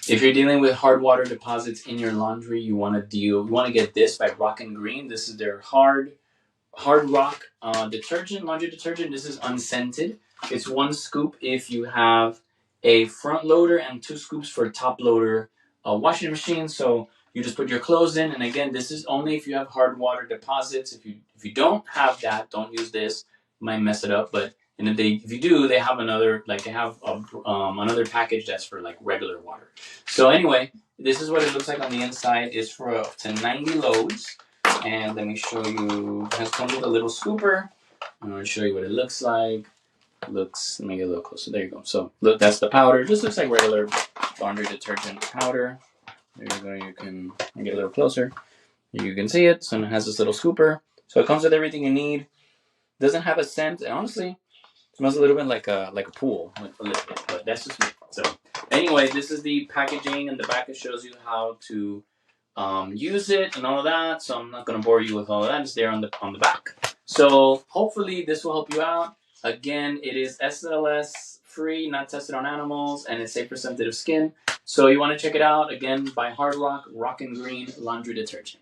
If you're dealing with hard water deposits in your laundry, you want to get this by Rockin Green. This is their hard rock detergent, laundry detergent. This is unscented. It's 1 scoop if you have a front loader and 2 scoops for top loader washing machine. So you just put your clothes in, and again, this is only if you have hard water deposits. If you don't have that, don't use this. You might mess it up, but if you do, they have another another package that's for like regular water. So anyway, this is what it looks like on the inside. It's for up to 90 loads. And let me show you, it comes with a little scooper. I'm going to show you what it looks like. Let me get a little closer. There you go. So look, that's the powder. It just looks like regular laundry detergent powder. There you go. You can get a little closer. You can see it. So it has this little scooper. So it comes with everything you need. Doesn't have a scent. And honestly, it smells a little bit like a pool, a little bit. But that's just me. So anyway, this is the packaging. In the back, it shows you how to use it and all of that. So I'm not going to bore you with all of that. It's there on the back. So hopefully this will help you out. Again, it is SLS free, not tested on animals, and it's safe for sensitive skin. So you want to check it out again by Hard Rock, Rockin Green Laundry Detergent.